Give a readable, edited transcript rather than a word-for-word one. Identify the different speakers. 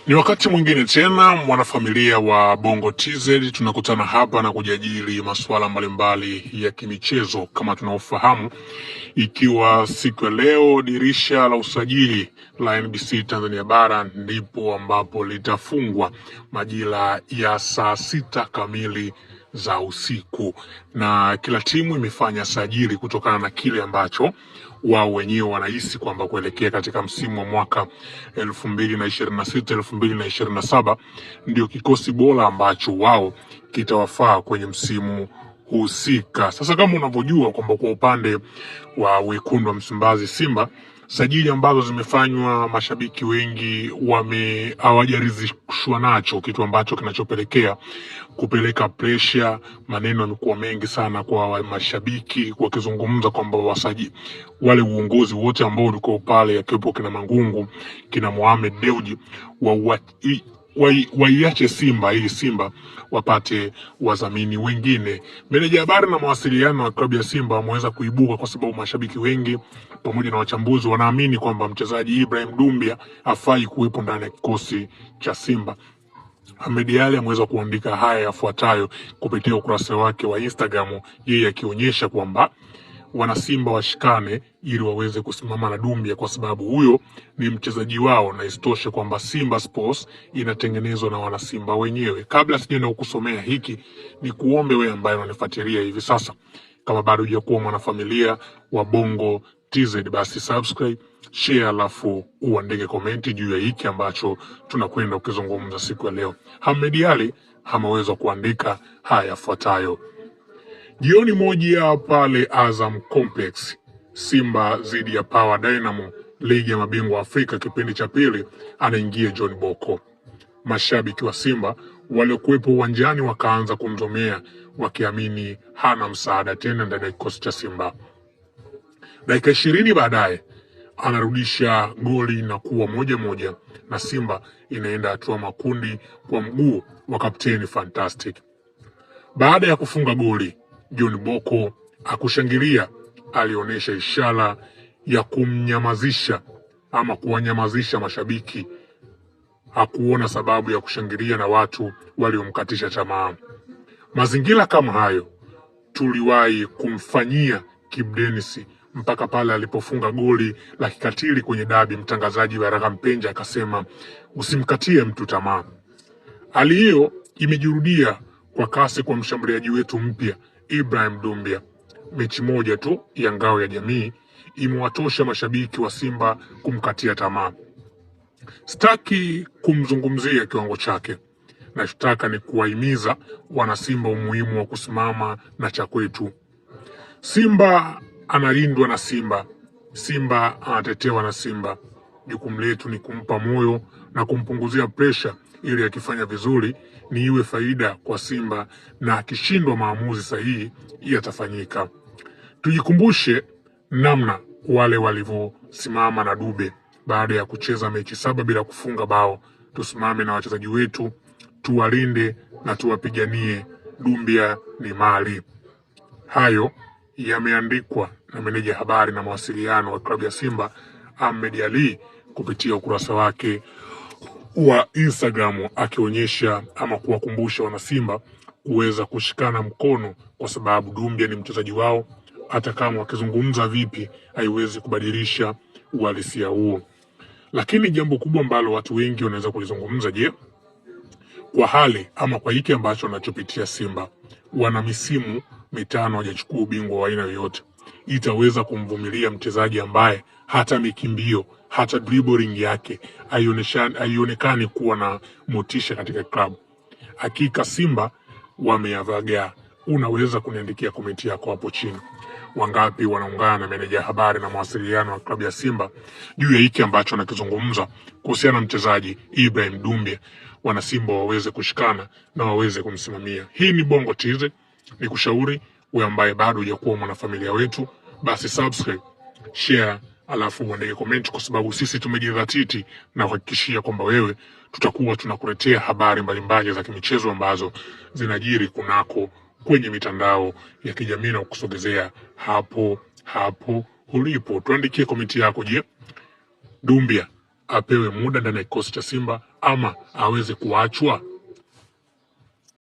Speaker 1: Ni wakati mwingine tena, mwanafamilia wa Bongo TZ, tunakutana hapa na kujadili masuala mbalimbali ya kimichezo kama tunaofahamu, ikiwa siku ya leo dirisha la usajili la NBC Tanzania Bara ndipo ambapo litafungwa majira ya saa 6 kamili za usiku, na kila timu imefanya sajili kutokana na kile ambacho wao wenyewe wanahisi kwamba kuelekea katika msimu wa mwaka 2026 2027 ndio kikosi bora ambacho wao kitawafaa kwenye msimu husika. Sasa kama unavyojua kwamba kwa upande wa wekundu wa Msimbazi Simba, sajili ambazo zimefanywa, mashabiki wengi hawajaridhishwa nacho, kitu ambacho kinachopelekea kupeleka pressure. Maneno yamekuwa mengi sana kwa mashabiki wakizungumza kwamba wale uongozi wote ambao ulikuwa pale, akiwepo kina Mangungu, kina Mohamed Dewji, waiache Simba ili Simba wapate wadhamini wengine. Meneja habari na mawasiliano wa klabu ya Simba wameweza kuibuka kwa sababu mashabiki wengi pamoja na wachambuzi wanaamini kwamba mchezaji Ibrahim Dumbia hafai kuwepo ndani ya kikosi cha Simba. Ahmed Ally ameweza kuandika haya yafuatayo kupitia ukurasa wake wa Instagram, yeye akionyesha kwamba wanasimba washikane ili waweze kusimama na Dumbia kwa sababu huyo ni mchezaji wao, na isitoshe kwamba Simba Sports inatengenezwa na wanasimba wenyewe. Kabla sijaenda kukusomea hiki, ni kuombe wewe ambaye unanifuatilia hivi sasa, kama bado hujakuwa mwanafamilia wa Bongo TZ, basi subscribe, share, alafu uandike komenti juu ya hiki ambacho tunakwenda ukizungumza siku ya leo. Ahmed Ally ameweza kuandika haya yafuatayo: jioni moja pale Azam Complex, Simba dhidi ya Power Dynamo, ligi ya mabingwa Afrika kipindi cha pili, anaingia John Boko. Mashabiki wa Simba waliokuwepo uwanjani wakaanza kumzomea wakiamini hana msaada tena ndani ya kikosi cha Simba. Dakika 20 baadaye anarudisha goli na kuwa 1-1 na Simba inaenda hatua makundi kwa mguu wa kapteni Fantastic. Baada ya kufunga goli, John Boko akushangilia, alionyesha ishara ya kumnyamazisha ama kuwanyamazisha mashabiki. Hakuona sababu ya kushangilia na watu waliomkatisha tamaa. Mazingira kama hayo tuliwahi kumfanyia Kibu Denis mpaka pale alipofunga goli la kikatili kwenye dabi. Mtangazaji Baraka Mpenja akasema usimkatie mtu tamaa. Hali hiyo imejirudia kwa kasi kwa mshambuliaji wetu mpya Ibrahim Dumbia. Mechi moja tu ya ngao ya jamii imewatosha mashabiki wa Simba kumkatia tamaa. Sitaki kumzungumzia kiwango chake, nachotaka ni kuwahimiza wanasimba umuhimu wa kusimama na cha kwetu. Simba analindwa na Simba, Simba anatetewa na Simba. Jukumu letu ni kumpa moyo na kumpunguzia presha ili akifanya vizuri ni iwe faida kwa Simba, na akishindwa maamuzi sahihi yatafanyika. Tujikumbushe namna wale walivyosimama na Dube baada ya kucheza mechi 7 bila kufunga bao. Tusimame na wachezaji wetu, tuwalinde na tuwapiganie. Dumbia ni mali. Hayo yameandikwa na meneja habari na mawasiliano wa klabu ya Simba Ahmed Ally kupitia ukurasa wake wa Instagram, akionyesha ama kuwakumbusha wanasimba kuweza kushikana mkono kwa sababu Dumbia ni mchezaji wao. Hata kama wakizungumza vipi, haiwezi kubadilisha uhalisia huo. Lakini jambo kubwa ambalo watu wengi wanaweza kulizungumza, je, kwa hali ama kwa hiki ambacho wanachopitia Simba, wana misimu 5 hawajachukua ubingwa wa aina yoyote, itaweza kumvumilia mchezaji ambaye hata mikimbio, hata dribbling yake haionekani kuwa na motisha katika klabu? Hakika Simba wameyavaga. Unaweza kuniandikia komenti yako hapo chini. Wangapi wanaungana na meneja habari na mawasiliano wa klabu ya Simba juu ya hiki ambacho nakizungumza kuhusiana na mchezaji Ibrahim Dumbia? Wana Simba waweze kushikana na waweze kumsimamia. Hii ni Bongo TZ. Nikushauri wewe ambaye bado hujakuwa mwanafamilia wetu, basi subscribe, share, alafu uandike comment, kwa sababu sisi tumejidhatiti na kuhakikishia kwamba wewe tutakuwa tunakuletea habari mbalimbali za kimichezo ambazo zinajiri kunako kwenye mitandao ya kijamii na kukusogezea hapo ulipo. Tuandikie komenti yako. Je, Dumbia apewe muda ndani ya kikosi cha Simba ama aweze kuachwa?